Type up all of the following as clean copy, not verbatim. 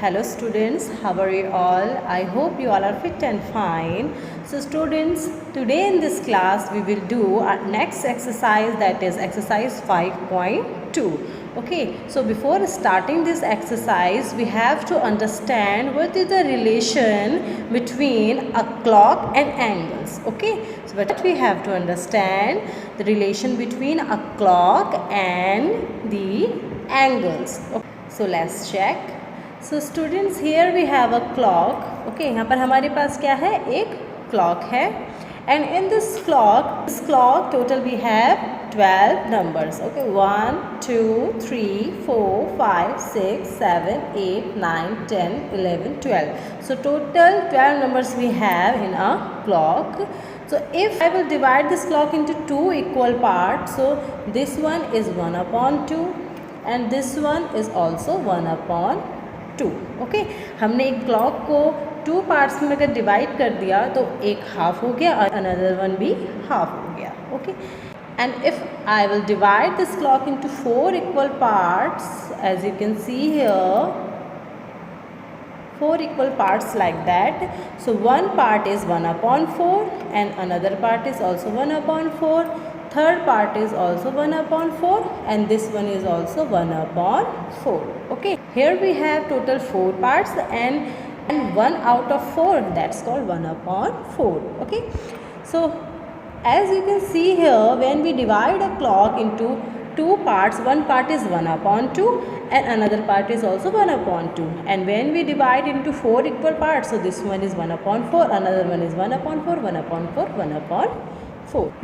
Hello students, how are you all? I hope you all are fit and fine. So students, today in this class we will do our next exercise, that is exercise 5.2. Okay, so before starting this exercise we have to understand what is the relation between a clock and angles. Okay, so what we have to understand the relation between a clock and the angles. Okay, so let's check. So students here we have a clock. Okay, यहाँ पर हमारे पास क्या है, एक clock है. And in this clock total we have 12 numbers. Okay, 1 2 3 4 5 6 7 8 9 10 11 12. So total 12 numbers we have in a clock. So if I will divide this clock into two equal parts, so this one is 1/2 and this one is also 1/2. Okay, हमने एक clock को 2 parts में अगर divide कर दिया तो एक half हो गया और अनदर वन भी हाफ हो गया. Okay, and if I will divide this clock into 4 equal parts, as you can see here 4 equal parts like that. So one part is 1/4 and another part is also 1/4. Third part is also 1/4 and this one is also 1/4. Okay, here we have total 4 parts and 1 out of 4, that's called 1/4. Okay, so as you can see here, when we divide a clock into 2 parts, one part is 1/2 and another part is also 1/2. And when we divide into 4 equal parts, so this one is 1/4, another one is 1/4, 1/4, 1/4.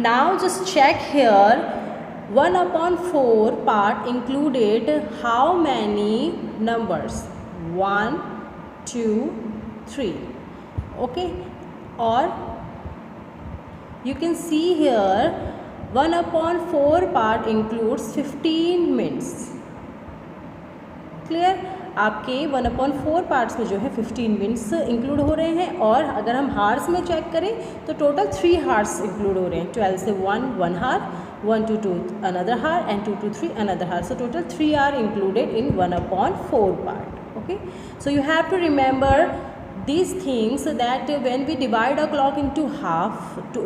Now just check here, 1/4 part included how many numbers? 1 2 3. Okay, or you can see here 1/4 part includes 15 minutes. Clear, आपके 1/4 parts में जो है 15 minutes include हो रहे हैं. और अगर हम हार्स में चेक करें तो टोटल 3 हार्स इंक्लूड हो रहे हैं. 12 से 1 हार, 1 to 2 another hour and 2 to 3 another hour. So total 3 are included in 1/4 part. Okay, so you have to remember these things, that when we divide a clock into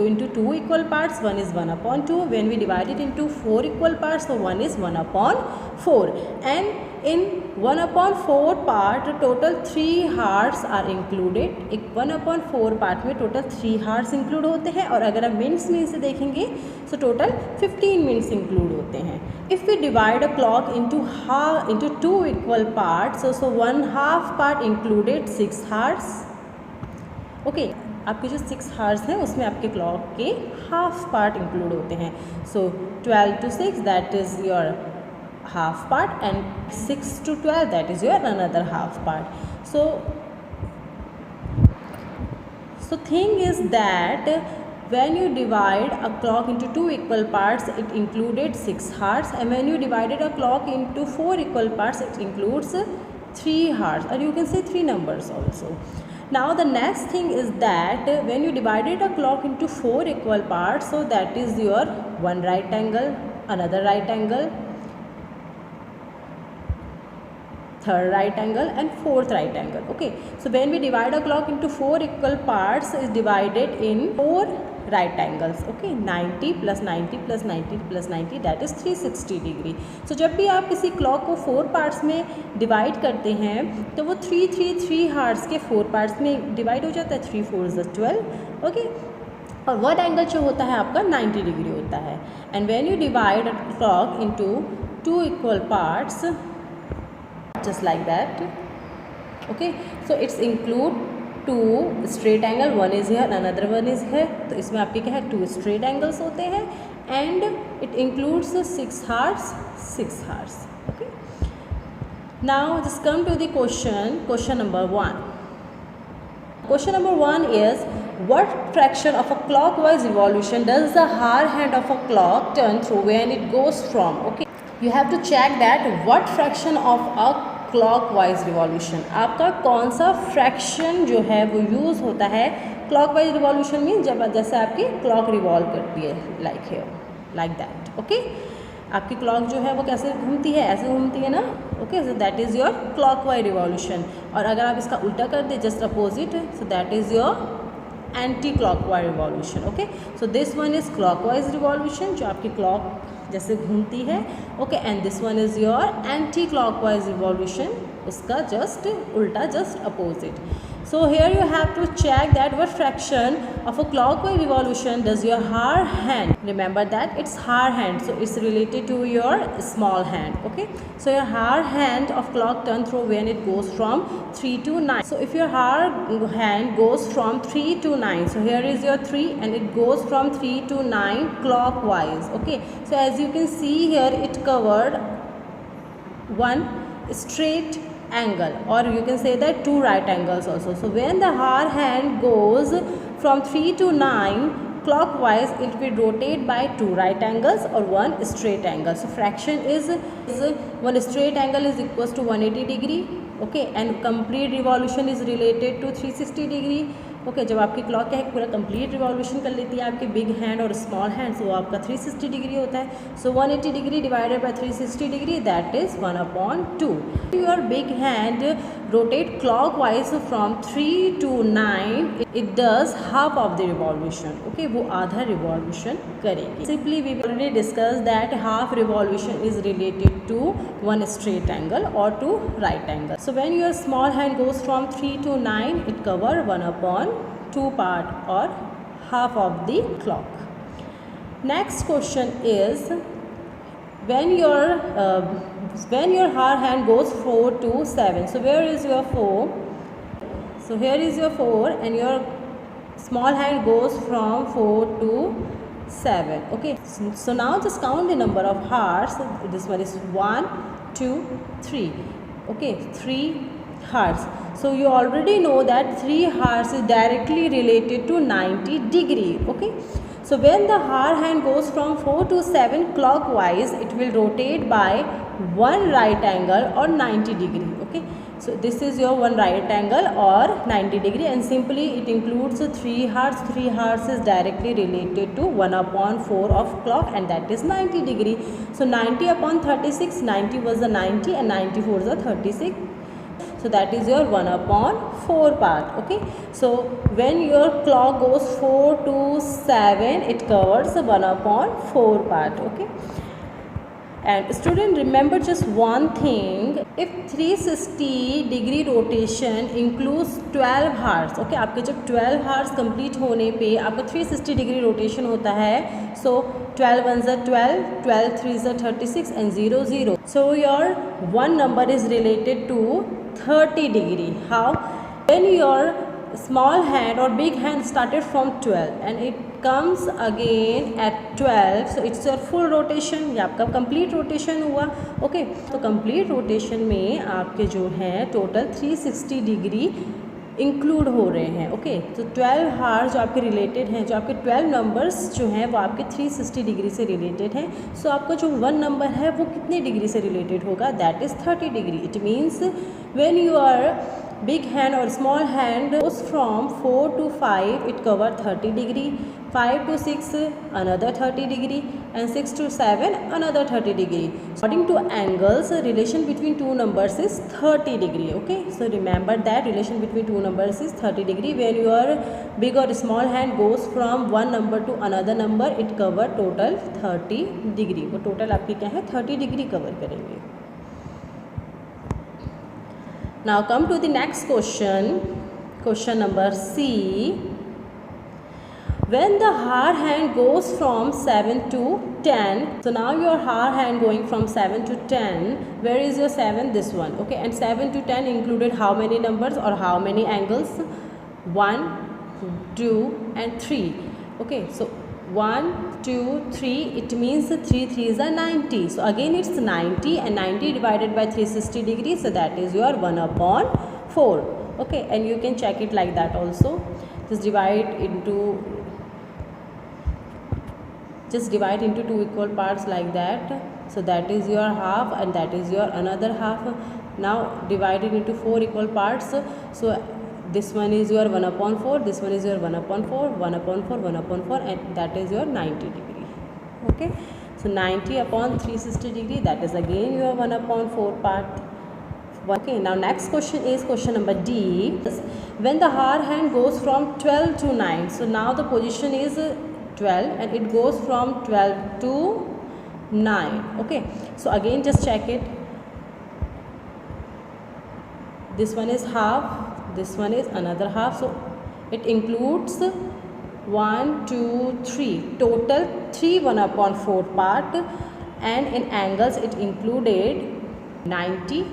into 2 equal parts, one is 1/2. When we divide it into 4 equal parts, so one is 1/4. And in 1/4 part total 3 hours are included. एक 1/4 part में total 3 hours include होते हैं. और अगर हम minutes में इसे देखेंगे तो टोटल 15 मिनट्स include होते हैं. If we divide a clock into 2 equal parts, so 1/2 part included 6 hours. Okay, आपके जो 6 hours हैं उसमें आपके क्लॉक के हाफ पार्ट इंक्लूड होते हैं. So 12 to 6 that is your half part and 6 to 12 that is your another half part. So thing is that when you divide a clock into 2 equal parts, it included 6 hours, and when you divided a clock into 4 equal parts, it includes 3 hours, or you can say 3 numbers also. Now the next thing is that when you divided a clock into 4 equal parts, so that is your one right angle, another right angle, third right angle and fourth right angle. Okay, so when we divide a clock into 4 equal parts, is divided in 4 right angles. Okay, 90 plus 90 plus 90 plus 90 that is 360 degree. So जब भी आप किसी clock को 4 parts में divide करते हैं तो वो 3 हार्स के 4 पार्ट्स में डिवाइड हो जाता है. 3 4 is 12. ओके, और वन एंगल जो होता है आपका 90 डिग्री होता है. And when you divide a clock into 2 equal parts just like that. Okay, so it's include 2 straight angle, one is here another one is here. तो इसमें आपके क्या है 2 straight angles होते हैं and it includes 6 hours. Okay, now just come to the question number 1. Question number 1 is, what fraction of a clockwise revolution does the hour hand of a clock turn through when it goes from? Okay, you have to check that what fraction of a clockwise revolution, आपका कौन सा fraction जो है वो use होता है clockwise revolution में, जब जैसे आपकी क्लॉक रिवॉल्व करती है, like here like that. Okay, आपकी क्लॉक जो है वो कैसे घूमती है, ऐसे घूमती है ना, okay, so that is your clockwise revolution. और अगर आप इसका उल्टा कर दे, just opposite, so that is your anti clockwise revolution, okay. So this one is clockwise revolution, जो आपकी क्लॉक जैसे घूमती है, okay, and this one is your anti clockwise revolution, उसका जस्ट उल्टा, just opposite. So here you have to check that what fraction of a clockwise revolution does your hard hand. Remember that it's hard hand, so it's related to your small hand, okay. So your hard hand of clock turn through when it goes from 3 to 9. So if your hard hand goes from 3 to 9, so here is your 3 and it goes from 3 to 9 clockwise, okay. So as you can see here, it covered one straight angle, or you can say that two right angles also. So when the hard hand goes from 3 to 9 clockwise, it will rotate by two right angles or one straight angle. So fraction is one straight angle is equals to 180 degree, okay, and complete revolution is related to 360 degree, okay. जब आपकी clock क्या है पूरा complete revolution कर लेती है आपके big hand और स्मॉल हैंड, तो वो आपका 360 डिग्री होता है। So 180 degree divided by 360 degree, that is 1/2। Your big hand rotate clockwise from 3 to 9, it does half of the revolution, okay, वो आधा रिवॉल्यूशन करेगी। Simply we already discuss that half revolution is related to one straight angle or two right angle. So when your small hand goes from 3 to 9, it cover 1/2 part or half of the clock. Next question is when your hard hand goes 4 to 7. So where is your 4? So here is your 4 and your small hand goes from 4 to 7, okay. So now just count the number of hearts. This one is 1 2 3, okay, 3 hearts. So you already know that 3 hearts is directly related to 90 degree, okay. So when the hard hand goes from 4 to 7 clockwise, it will rotate by one right angle or 90 degree, okay. So this is your one right angle or 90 degree, and simply it includes 3 hearts. 3 hearts is directly related to 1/4 of clock, and that is 90 degree. So 90/36, 90 was the 90 and 94 is the 36. So that is your 1/4 part, okay. So when your clock goes 4 to 7, it covers the 1/4 part, okay. And student, remember just one thing, if 360 degree rotation includes 12 hours, okay, आपके जब 12 hours complete होने पे आपका 360 degree rotation होता है, so 12 1s are 12, 12 3s are 36 and 0 0. So your one number is related to 30 degree. How? When your small hand or big hand started from 12 and it comes again at 12, so it's your full rotation, ये आपका complete rotation हुआ, okay. तो complete rotation में आपके जो है total 360 degree include हो रहे हैं, ओके। तो 12 हार जो आपके रिलेटेड हैं, जो आपके 12 नंबर्स जो हैं वो आपके 360 डिग्री से रिलेटेड हैं। सो आपका जो 1 नंबर है वो कितने डिग्री से रिलेटेड होगा, that is 30 degree. It means when you are big hand or small hand goes from 4 to 5, it cover 30 degree, 5 to 6 another 30 degree, and 6 to 7 another 30 degree. According to angles, relation between two numbers is 30 degree, okay. So remember that relation between two numbers is 30 degree. When your big or small hand goes from one number to another number, it cover total 30 degree. वो total आपकी क्या है 30 degree cover करेंगे। Now come to the next question, question number C. When the hard hand goes from 7 to 10, so now your hard hand going from 7 to 10, where is your 7? This one, okay. And 7 to 10 included how many numbers or how many angles? 1 2 and 3, okay. So 1 2 3, it means 3 3s are 90. So again it's 90 and 90 divided by 360 degrees, so that is your 1/4, okay. And you can check it like that also. Just divide into two equal parts like that. So that is your half and that is your another half. Now divide it into 4 equal parts. So this one is your 1/4, this one is your 1/4, 1/4, 1/4, and that is your 90 degree, okay. So 90 upon 360 degree, that is again your 1 upon 4 part. Okay, now next question is question number D. When the hour hand goes from 12 to 9, so now the position is 12 and it goes from 12 to 9. Okay, so again just check it. This one is half, this one is another half, so it includes 1, 2, 3, total 3 1 upon 4 part, and in angles it included 90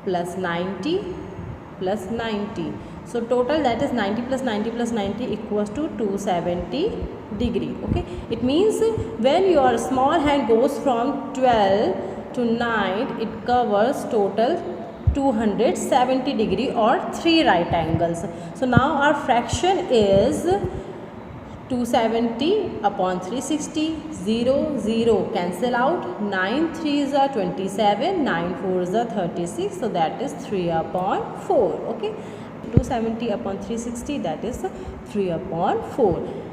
plus 90 plus 90. So total, that is 90 plus 90 plus 90 equals to 270 degree. Okay, it means when your small hand goes from 12 to 9, it covers total 270 degree or 3 right angles. So now our fraction is 270 upon 360, 0, 0 cancel out, 9 3s are 27, 9 4s are 36, so that is 3 upon 4. Okay, 270 upon 360, that is 3 upon 4.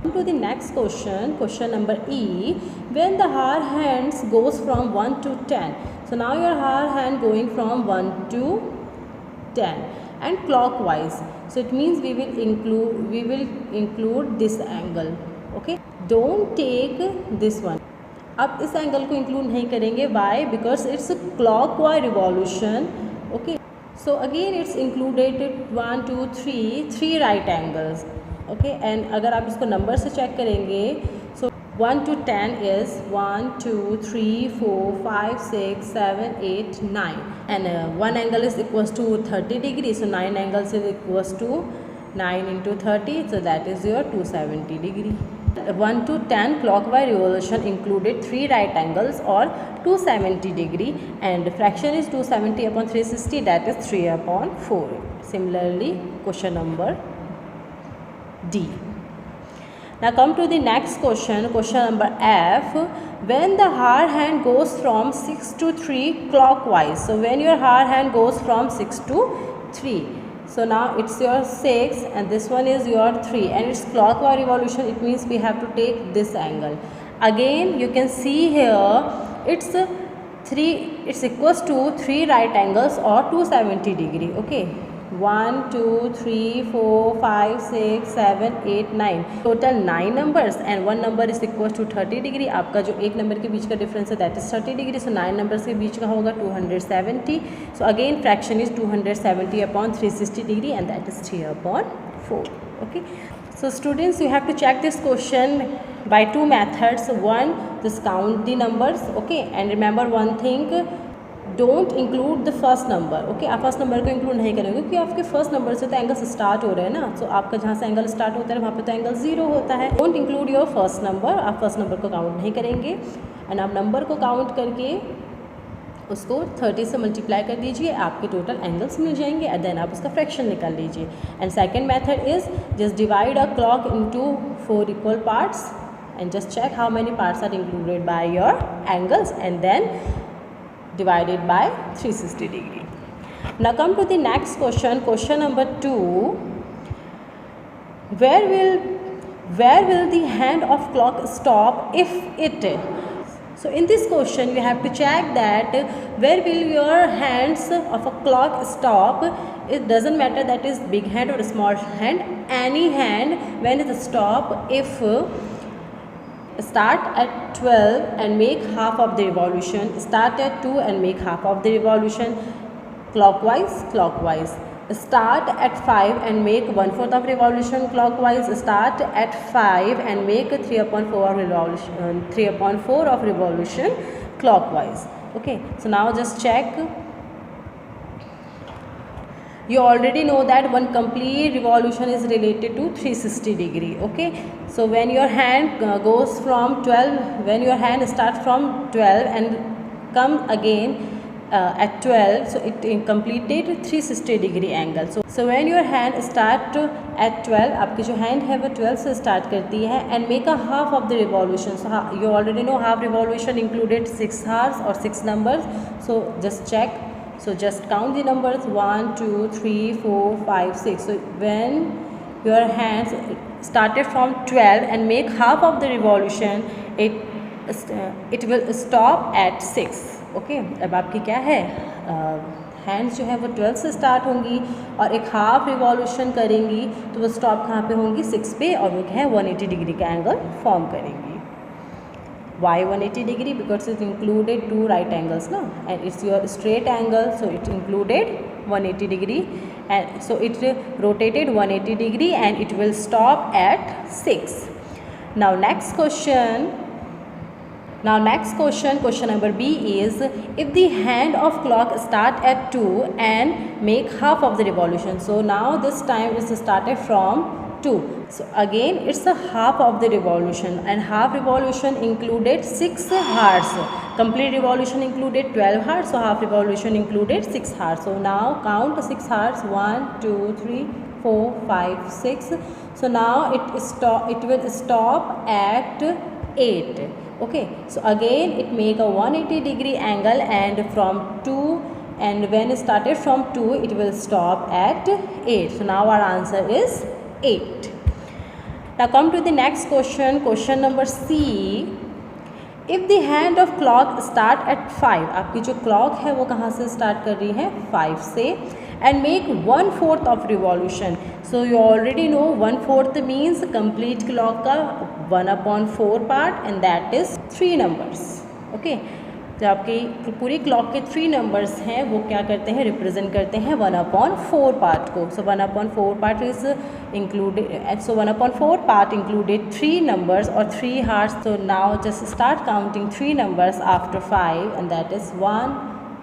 Come to the next question, question number E. When the hour hands goes from 1 to 10, so now your hour hand going from 1 to 10 and clockwise, so it means we will include this angle. Okay, don't take this one. अब इस angle को include नहीं करेंगे. Why? Because it's a clockwise revolution. Okay, so again it's included 1 2 3 right angles. Okay, and अगर आप इसको number से check करेंगे, so 1 to 10 is 1 2 3 4 5 6 7 8 9, and one angle is equals to 30 degrees, so 9 angles is equals to 9 into 30, so that is your 270 degree. 1 to 10 clockwise revolution included 3 right angles or 270 degree, and fraction is 270 upon 360, that is 3 upon 4. Similarly, question number D. Now come to the next question, question number F. When the hour hand goes from 6 to 3 clockwise, so when your hour hand goes from 6 to 3, so now it's your 6 and this one is your 3 and it's clockwise revolution, it means we have to take this angle. Again you can see here it's 3, it's equals to 3 right angles or 270 degree. Okay, 1 2 3 4 5 6 7 8 9, total 9 numbers and 1 number is equal to 30 degree. आपका जो एक number के बीच का difference है that is 30 degree, so 9 numbers के बीच का होगा 270. So again fraction is 270 upon 360 degree and that is 3 upon 4. Okay, so students, you have to check this question by 2 methods. One, just count the numbers. Okay, and remember one thing, don't include the first number. Okay, आप first number को include नहीं करेंगे क्योंकि आपके first number से तो angle start हो रहे हैं ना, सो आपका जहाँ से एंगल स्टार्ट होता है वहाँ पे तो एंगल 0 होता है. Don't include your first number, आप फर्स्ट नंबर को काउंट नहीं करेंगे एंड आप नंबर को काउंट करके उसको 30 से मल्टीप्लाई कर दीजिए, आपके टोटल एंगल्स मिल जाएंगे एंड देन आप उसका फ्रैक्शन निकाल लीजिए. And second method is just divide a clock into 4 equal parts and just check how many parts are included by your angles and then divided by 360 degree. Now come to the next question, question number 2. Where will the hand of clock stop if it? So in this question you have to check that where will your hands of a clock stop. It doesn't matter that is big hand or small hand, any hand when it stop if start at 12 and make half of the revolution, start at 2 and make half of the revolution, clockwise, start at 5 and make 1/4 of revolution, clockwise, start at 5 and make 3/4 of revolution, 3/4 of revolution, clockwise. Okay, so now just check. You already know that one complete revolution is related to 360 degree. Okay, so when your hand goes from 12, when your hand starts from 12 and come again at 12, so it completed 360 degree angle. So when your hand start at 12, आपकी जो hand है वो 12 से start करती है and make a half of the revolution. So you already know half revolution included 6 hours or 6 numbers. So just check. So just count the numbers 1 2 3 4 5 6. So when your hands started from 12 and make half of the revolution, it it will stop at 6. Okay, अब आपकी क्या है, hands जो है वो 12 से start होंगी और एक हाफ रिवॉल्यूशन करेंगी तो वो स्टॉप कहाँ पे होंगी, 6 पे, और वो क्या है 180 डिग्री का एंगल फॉर्म करेंगी. Why 180 degree? Because it included two right angles, no? And it's your straight angle, so it included 180 degree, and so it rotated 180 degree and it will stop at 6. Now next question. Question number B is, if the hand of clock start at 2 and make half of the revolution. So now this time is started from 2. So again it's a half of the revolution, and half revolution included 6 hours. Complete revolution included 12 hours, so half revolution included 6 hours. So now count 6 hours, 1 2 3 4 5 6. So now it will stop at 8. Okay, so again it make a 180 degree angle, and from 2, and when it started from 2 it will stop at 8. So now our answer is 8. Now come to the next question number C. If the hand of clock start at 5, आपकी जो clock है वो कहाँ से start कर रही है, 5 से, and make 1/4 of revolution. So you already know 1/4 means complete clock का 1/4 part, and that is 3 numbers. Okay, जो आपकी पूरी क्लॉक के 3 नंबर्स हैं वो क्या करते हैं, रिप्रेजेंट करते हैं 1/4 पार्ट को. सो 1/4 part is included, so 1/4 part included 3 numbers और 3 हार्स. तो now just start counting 3 numbers after 5, and that is 1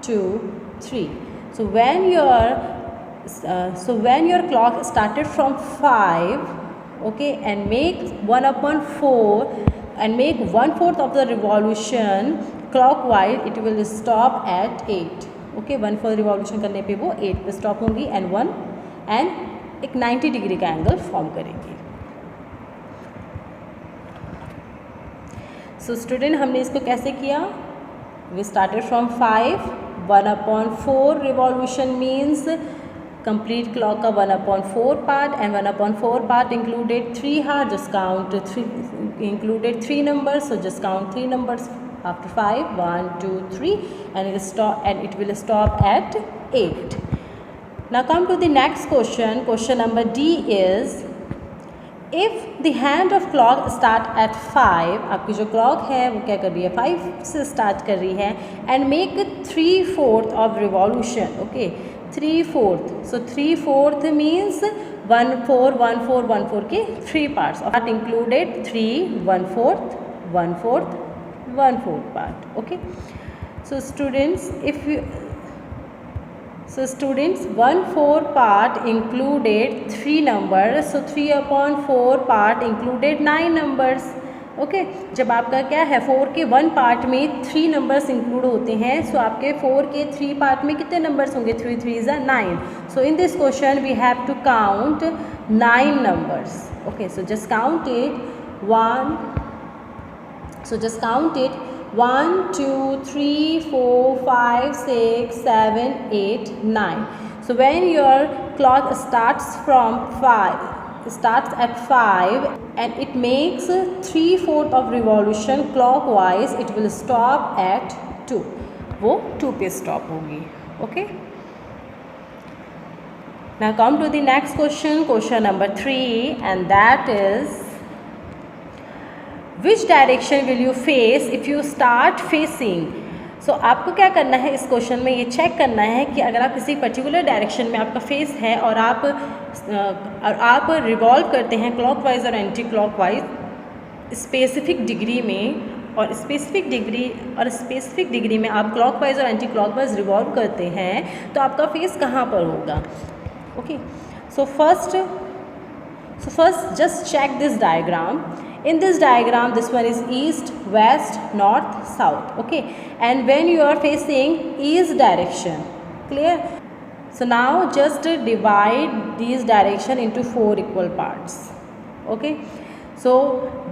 2 3. So when your clock started from 5, okay, and make 1/4 and make 1/4 of the revolution clockwise, it will stop at 8. Okay, 1/4 revolution करने पे वो 8 पे stop होंगी, and एक 90 degree का angle form करेंगी. So student, हमने इसको कैसे किया, we started from 5. 1/4 revolution means complete clock का 1/4 part, and 1/4 part included 3 hours. Just count 3, included 3 numbers, so just count 3 numbers after 5, 1 2 3, and it will stop at 8. Now come to the next question number D is, if the hand of clock start at 5, आपकी जो clock है वो क्या कर रही है, 5 से start कर रही है, and make 3/4 of revolution. Okay, 3/4. So 3/4 means 1/4 1/4 1/4 के 3 parts. That included 3 1/4 1/4 1/4 part. Okay, so students, 1/4 part included 3 numbers, so 3/4 part included 9 numbers. Okay, जब आपका क्या है 4 के 1 पार्ट में 3 नंबर्स इंक्लूड होते हैं, सो आपके 4 के 3 पार्ट में कितने नंबर्स होंगे, 3 3 is 9. So in this question we have to count 9 numbers. Okay, so just count it 1 2 3 4 5 6 7 8 9. So when your clock starts at 5 and it makes 3/4 of revolution clockwise, it will stop at 2. वो 2 पे stop होगी. Okay, now come to the next question number 3, and that is, which direction will you face if you start facing? सो आपको क्या करना है इस question में, ये चेक करना है कि अगर आप किसी पर्टिकुलर डायरेक्शन में आपका फेस है और आप रिवॉल्व करते हैं क्लॉकवाइज और एंटी क्लॉकवाइज स्पेसिफिक डिग्री में, और स्पेसिफिक डिग्री में आप क्लॉकवाइज और एंटी क्लॉकवाइज रिवॉल्व करते हैं, तो आपका फेस कहाँ पर होगा. Okay, so first just check this diagram. In this diagram, this one is east, west, north, south. Okay, and when you are facing east direction, clear? So now just divide these direction into 4 equal parts. Okay, so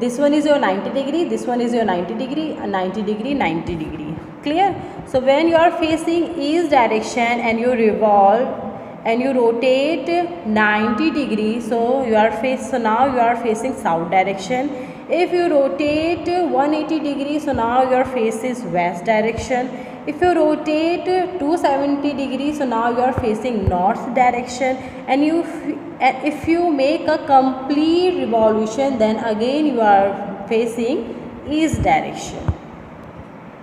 this one is your 90 degree, this one is your 90 degree, and 90 degree, 90 degree. Clear? So when you are facing east direction and you revolve and you rotate 90 degrees, so now you are facing south direction, If you rotate 180 degrees, so now your face is west direction. If you rotate 270 degrees, so now you are facing north direction. And if you make a complete revolution, then again you are facing east direction.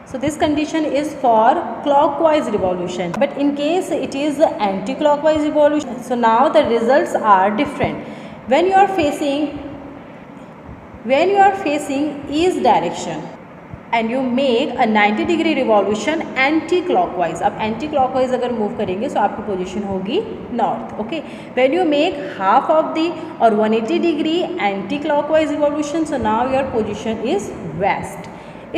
So this condition is for clockwise revolution, but in case it is anti-clockwise revolution, so now the results are different. When you are facing east direction and you make a 90 degree revolution anticlockwise, अब anticlockwise अगर move करेंगे तो आपकी position होगी north. Okay, when you make half of the और 180 degree anti clockwise revolution, so now your position is west.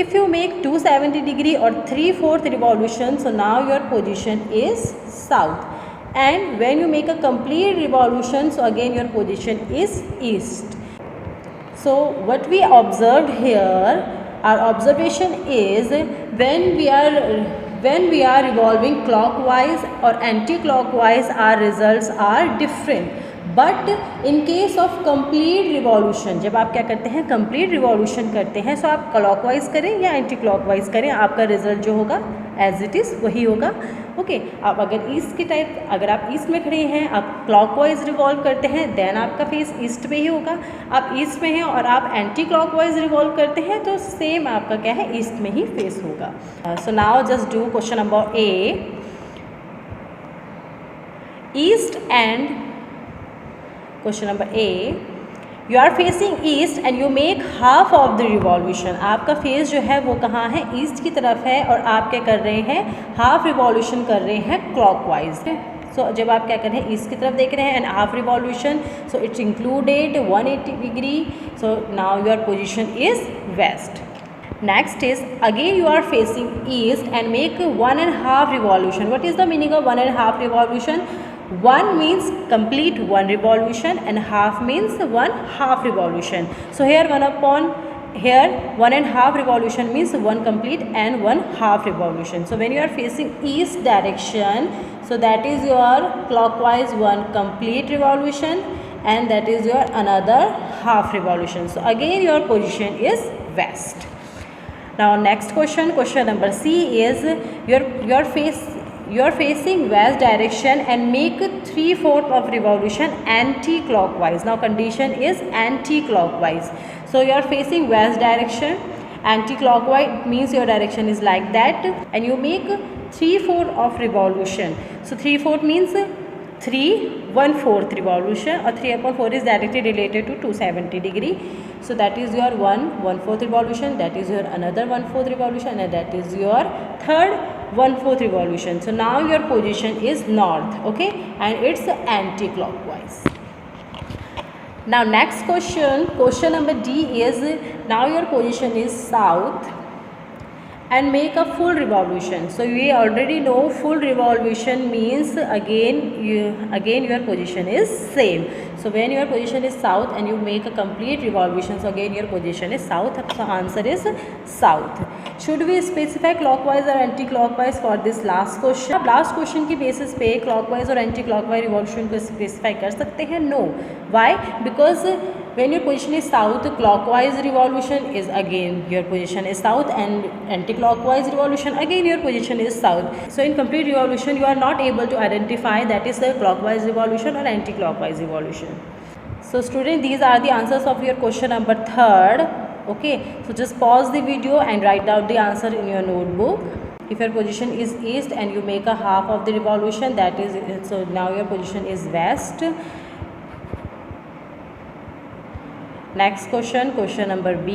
If you make 270 degree or 3/4 revolution, so now your position is south. And when you make a complete revolution, so again your position is east. So what we observed here, our observation is when we are revolving clockwise or anti-clockwise, our results are different. But in case of complete revolution, जब आप क्या करते हैं complete revolution करते हैं, सो आप clockwise करें या एंटी क्लॉकवाइज करें, आपका रिजल्ट जो होगा एज इट इज़ वही होगा. ओके, आप अगर ईस्ट की टाइप, अगर आप ईस्ट में खड़े हैं, आप क्लॉकवाइज रिवॉल्व करते हैं, देन आपका फेस ईस्ट में ही होगा. आप ईस्ट में हैं और आप एंटी क्लॉकवाइज रिवॉल्व करते हैं, तो सेम आपका क्या है, ईस्ट में ही फेस होगा. So now just do question number A. East and question number A, you are facing east and you make half of the revolution. आपका फेस जो है वो कहाँ है, ईस्ट की तरफ है, और आप क्या कर रहे हैं, हाफ रिवॉल्यूशन कर रहे हैं क्लॉकवाइज. सो जब आप क्या कर रहे हैं, ईस्ट की तरफ देख रहे हैं and half revolution, so it's included 180 degree, so now your position is west. Next is again you are facing east and make 1.5 revolution. What is the meaning of 1.5 revolution? 1 means complete 1 revolution and half means 1/2 revolution. So here 1.5 revolution means 1 complete and 1/2 revolution. So when you are facing east direction, so that is your clockwise 1 complete revolution and that is your another half revolution. So again your position is west. Now next question, question number C is you are facing west direction and make 3/4 of revolution anti-clockwise. Now condition is anti-clockwise. So you are facing west direction, anti-clockwise means your direction is like that, and you make 3/4 of revolution. So 3/4 means 3/1/4 revolution, or 3/4 is directly related to 270 degree. So that is your 1/1/4 revolution, that is your another 1/4 revolution, and that is your third 1/4 revolution. So now your position is north, okay, and it's anti-clockwise. Now next question, question number D is, now your position is south and make a full revolution. So we already know full revolution means again your position is same. So when your position is south and you make a complete revolution, so again your position is south. So answer is south. Should we specify clockwise or anti-clockwise for this last question? आप last question की basis पे clockwise और anti-clockwise revolution को specify कर सकते हैं? No. Why? Because when your position is south, clockwise revolution is again your position is south, and anti-clockwise revolution again your position is south. So in complete revolution you are not able to identify that is the clockwise revolution or anti-clockwise revolution. So student, these are the answers of your question number 3rd. Okay, so just pause the video and write down the answer in your notebook. If your position is east and you make a half of the revolution, that is, so now your position is west. Next question, question number B.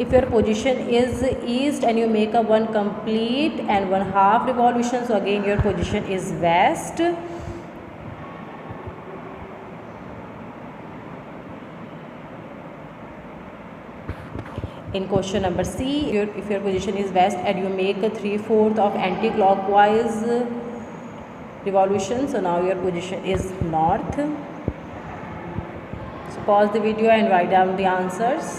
If your position is east and you make a 1 complete and 1/2 revolution, so again your position is west. In question number C, if your position is west and you make a 3/4 of anti-clockwise revolution, so now your position is north. So pause the video and write down the answers.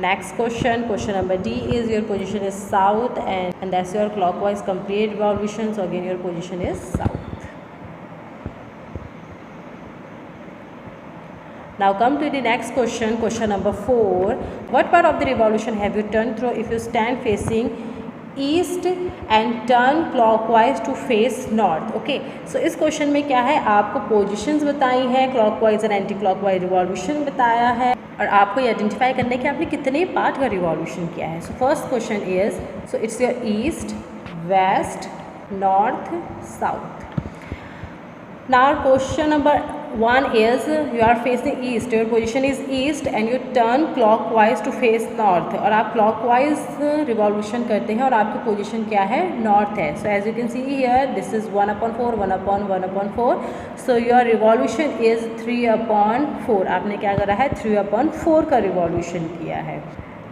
Next question, question number D is your position is south and that's your clockwise complete revolution, so again your position is south. Now come to the next question, question number 4. What part of the revolution have you turned through if you stand facing east and turn clockwise to face north? Okay, so इस question में क्या है, आपको positions बताई हैं, clockwise और anti clockwise revolution बताया है, और आपको ये आइडेंटिफाई करना है कि आपने कितने पार्ट का रिवॉल्यूशन किया है. So first question is, so it's your east, west, north, south. Now question number 1 is you are facing east, your position is east and you turn clockwise to face north, और आप clockwise revolution करते हैं और आपकी position क्या है, north है. So as you can see here this is 1/4 1/1/4. So your revolution is 3/4. आपने क्या करा है, 3/4 का रिवॉल्यूशन किया है.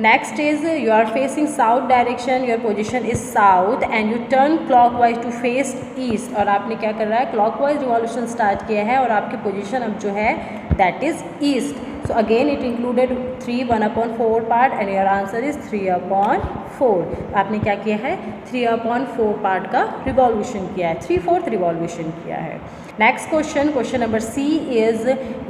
Next is you are facing south direction, your position is south and you turn clockwise to face east, और आपने क्या कर रहा है, क्लॉकवाइज रिवॉल्यूशन स्टार्ट किया है और आपकी पोजीशन अब जो है that is east. So again it included 1/4 part and your answer is 3/4. आपने क्या किया है, 3/4 पार्ट का रिवॉल्यूशन किया है, 3/4 रिवॉल्यूशन किया है. Next question, question number C is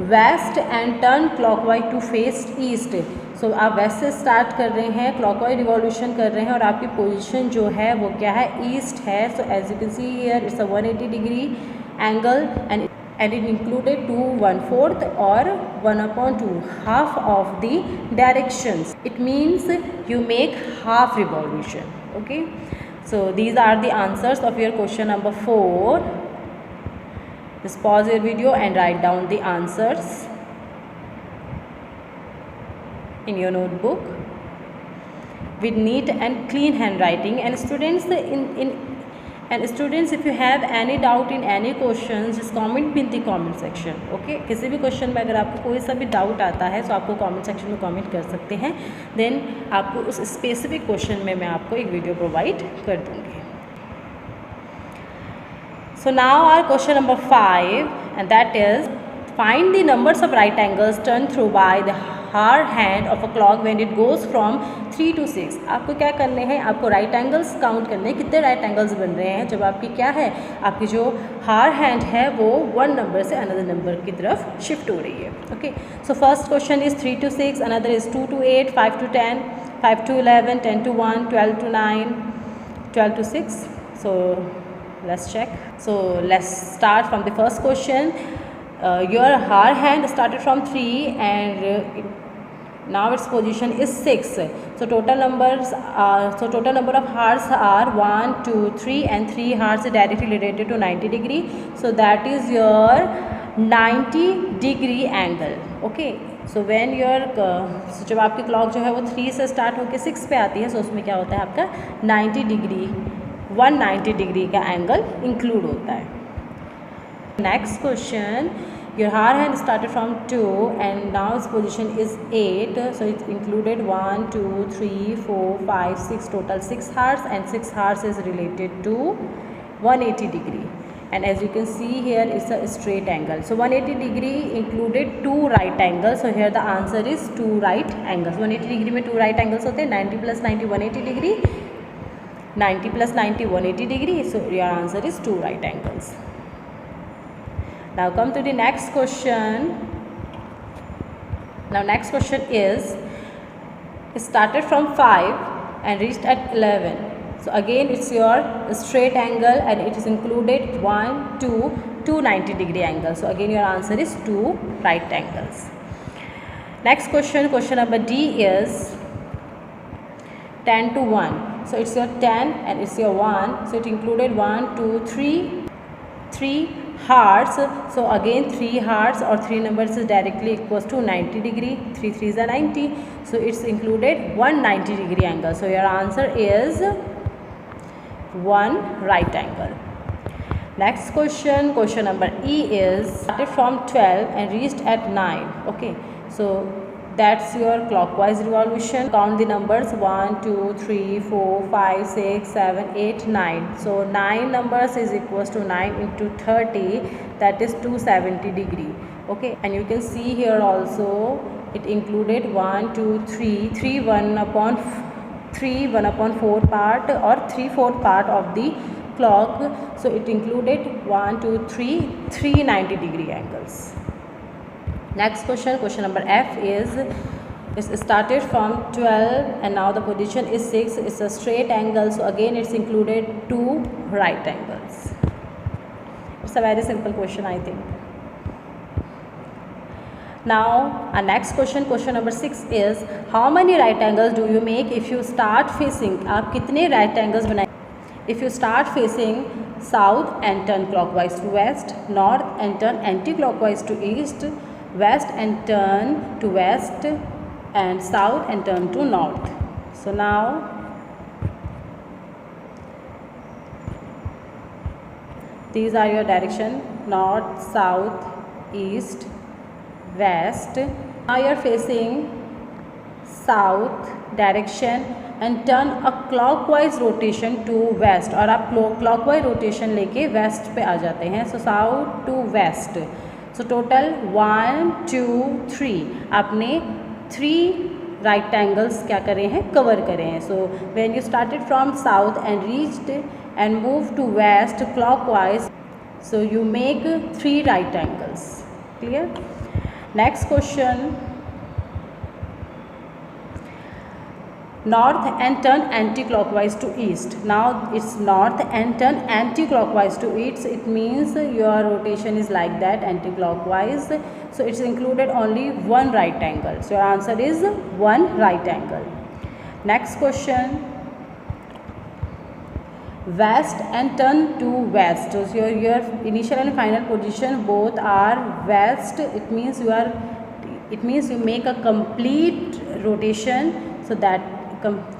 west and turn clockwise to face east. So आप वेस्ट से स्टार्ट कर रहे हैं, क्लॉकवाइज रिवॉल्यूशन कर रहे हैं और आपकी पोजीशन जो है वो क्या है, ईस्ट है. So as you can see here it's a 180 degree angle and it included 2/4 or 1/2, half of the directions. It means you make half revolution. Okay, so these are the answers of your question number 4. Just pause your video and write down the answers in your notebook with neat and clean handwriting. And students if you have any doubt in any questions, just comment in the comment section. Okay, किसी भी question में अगर आपको कोई सा भी doubt आता है तो आपको कमेंट सेक्शन में कमेंट कर सकते हैं. देन आपको उस स्पेसिफिक क्वेश्चन में मैं आपको एक वीडियो प्रोवाइड कर दूँगी. So now our question number 5, and that is find the numbers of right angles turned through by the hard hand of a clock when it goes from 3 to 6. आपको क्या करने हैं, आपको राइट एंगल्स काउंट करने हैं, कितने right angles बन रहे हैं जब आपकी क्या है, आपकी जो हार्ड हैंड है वो 1 नंबर से अनदर नंबर की तरफ शिफ्ट हो रही है. Okay, so first question is 3 to 6, another is 2 to 8, 5 to 10, 5 to 11, 10 to 1, 12 to 9, 12 to 6. So let's check. So let's start from the first question. Your hard hand started from 3 and now its position is 6. So total number of hearts are 1, 2, 3 and 3 hearts directly related to 90 degree. So that is your 90 degree angle. Okay, so when your so जब आपकी clock जो है वो 3 से start होकर 6 पे आती है, so उसमें क्या होता है, आपका 90 डिग्री 190 डिग्री का एंगल इंक्लूड होता है. Next question, your hard hand started from 2 and now its position is 8, so it included 1, 2, 3, 4, 5, 6, total 6 hearts, and 6 hearts is related to 180 degree. And as you can see here, it's a straight angle. So 180 degree included 2 right angles. So here the answer is 2 right angles. 180 degree में 2 right angles होते हैं. 90 plus 90 180 degree. 90 plus 90 180 degree. So your answer is 2 right angles. Now come to the next question. Now next question is, it started from 5 and reached at 11. So again it's your straight angle and it is included 1, 2, 290 degree angle. So again your answer is 2 right angles. Next question, question number D is 10 to 1. So it's your 10 and it's your 1. So it included 1, 2, 3 hearts. So again 3 hearts or 3 numbers is directly equals to 90 degree. 3 3s are 90. So it's included 190 degree angle. So your answer is 1 right angle. Next question, question number E is started from 12 and reached at 9. Okay, so that's your clockwise revolution. Count the numbers 1, 2, 3, 4, 5, 6, 7, 8, 9. So 9 numbers is equals to 9 into 30, that is 270 degree. Okay, and you can see here also it included 1, 2, 3, 1/4 part or 3/4 part of the clock. So it included 1, 2, 3 390 degree angles. Next question, question number F is, it's started from 12 and now the position is 6. It's a straight angle, so again it's included 2 right angles. It's a very simple question, I think. Now our next question, question number 6 is, how many right angles do you make if you start facing, आप कितने right angles बनाए if you start facing south and turn clockwise to west, north and turn anti-clockwise to east, west and turn to west, and south and turn to north. So now these are your direction: north, south, east, west. Now you are facing south direction and turn a clockwise rotation to west, और आप clockwise rotation लेके west पे आ जाते हैं. So south to west. So total 1 2 3 आपने 3 right angles क्या करे हैं, cover करे हैं. So when you started from south and reached and moved to west clockwise, so you make 3 right angles. Clear? Next question, north and turn anti-clockwise to east. Now it's north and turn anti-clockwise to east. It means your rotation is like that, anti-clockwise. So it's included only 1 right angle. So your answer is 1 right angle. Next question, west and turn to west. So your initial and final position both are west. It means you make a complete rotation, so that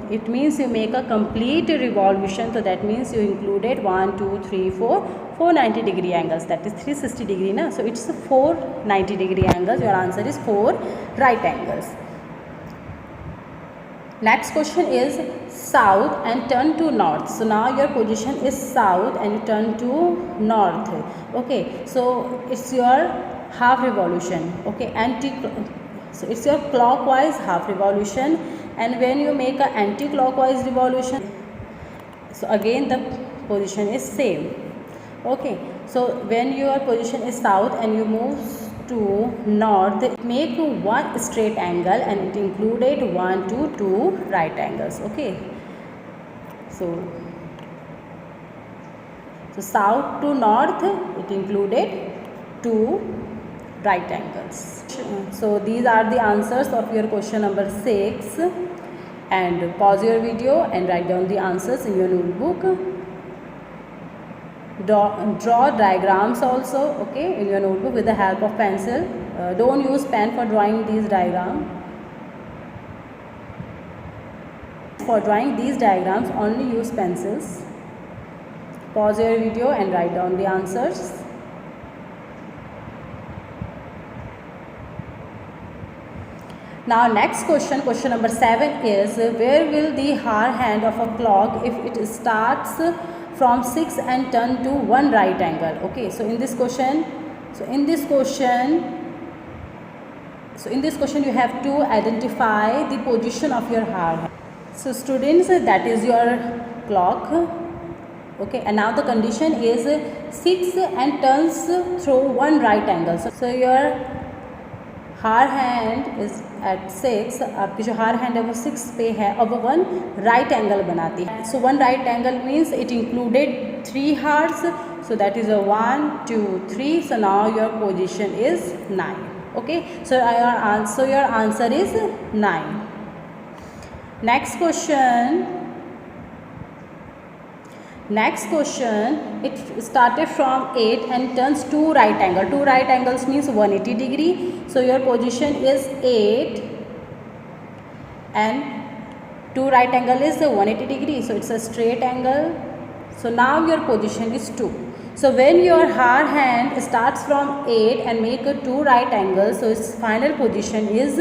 it means you make a complete revolution. So that means you included 1 2 3 4 490 degree angles, that is 360 degree na. So it's 490 degree angles. Your answer is 4 right angles. Next question is south and turn to north. So now your position is south and you turn to north. Okay, so it's your half revolution. Okay, so it's your clockwise half revolution, and when you make an anti-clockwise revolution, so again the position is same. Okay, so when your position is south and you move to north, make 1 straight angle and it included 1 to 2 right angles. Okay, so south to north it included 2 right angles. So these are the answers of your question number 6, and pause your video and write down the answers in your notebook. Draw diagrams also, okay, in your notebook with the help of pencil. Don't use pen for drawing these diagrams. For drawing these diagrams only use pencils. Pause your video and write down the answers. Now next question, question number 7 is, where will the hour hand of a clock if it starts from 6 and turn to 1 right angle? Okay, so in this question you have to identify the position of your hour hand. So students, that is your clock. Okay, and now the condition is 6 and turns through 1 right angle. So your हार hand is eight 6, आपकी जो हार hand है वो 6 पे है और वो 1 राइट एंगल बनाती है. So 1 right angle means it included 3 hours, so that is 1 2 3. So now your position is 9. Okay, so your answer is 9. Next question, it started from 8 and turns 2 right angle. 2 right angles means 180 degree. So your position is 8 and 2 right angle is 180 degree. So it's a straight angle. So now your position is 2. So when your hour hand starts from 8 and make a 2 right angle, so its final position is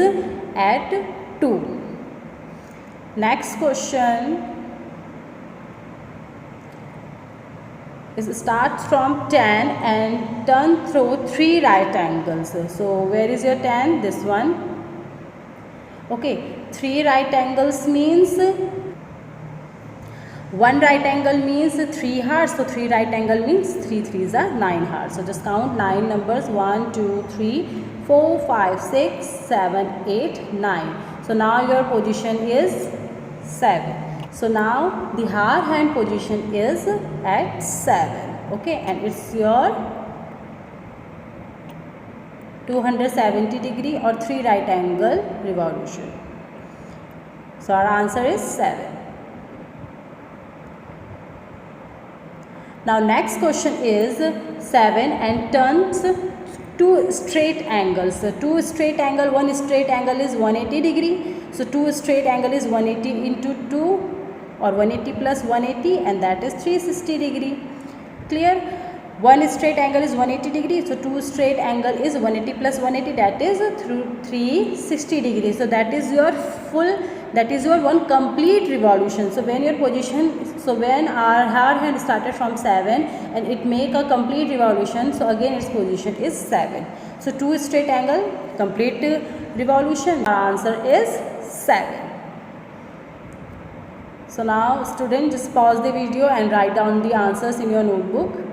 at 2. Next question. It starts from 10 and turn through 3 right angles. So where is your 10? This one. Okay, 3 right angles means 1 right angle means 3 hours. So 3 right angle means 3 3s are 9 hours. So just count 9 numbers: 1 2 3 4, 5, 6, 7, 8, 9. So now your position is 7. So now the hard hand position is at 7. Okay, and it's your 270 degree or 3 right angle revolution. So our answer is 7. Now next question is 7 and turns two straight angles. So two straight angle, one straight angle is 180 degree. So two straight angle is 180 into 2 or 180 plus 180, and that is 360 degree. Clear? One straight angle is 180 degree. So two straight angle is 180 plus 180, that is 360 degree. So that is your one complete revolution. So when your position, so when our hard hand started from 7 and it make a complete revolution, so again its position is 7. So two straight angle, complete revolution. Our answer is 7. So now student, just pause the video and write down the answers in your notebook.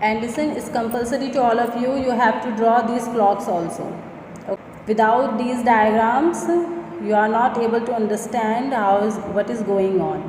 And listen, it's compulsory to all of you, you have to draw these clocks also. Okay. Without these diagrams, you are not able to understand what is going on.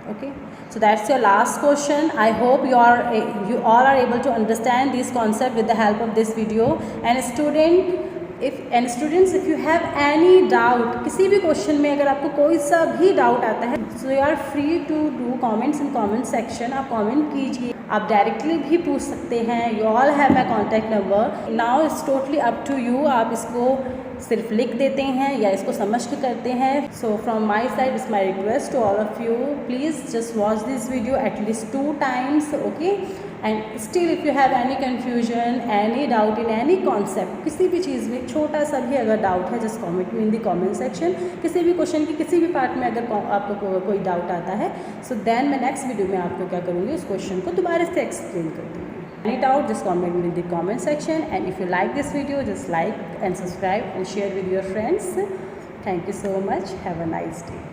Okay, so that's your last question. I hope you all are able to understand this concept with the help of this video. And students, if you have any doubt, किसी भी question में अगर आपको कोई सा भी doubt आता है, so you are free to do comments in comment section. आप कमेंट कीजिए, आप डायरेक्टली भी पूछ सकते हैं. You all have my contact number. Now it's totally up to you, आप इसको सिर्फ लिख देते हैं या इसको समझ के करते हैं. So from my side it's my request to all of you, please just watch this video at least 2 times. Okay, and still if you have any confusion, any doubt in any concept, किसी भी चीज़ में छोटा सा भी अगर doubt है, just comment me in the comment section. किसी भी क्वेश्चन की किसी भी पार्ट में अगर आपको कोई डाउट आता है, सो देन मैं नेक्स्ट वीडियो में आपको क्या करूँगी, उस क्वेश्चन को दोबारा से एक्सप्लेन कर दूँगी. Any doubt, just comment in the comment section, and if you like this video, just like and subscribe and share with your friends. Thank you so much. Have a nice day.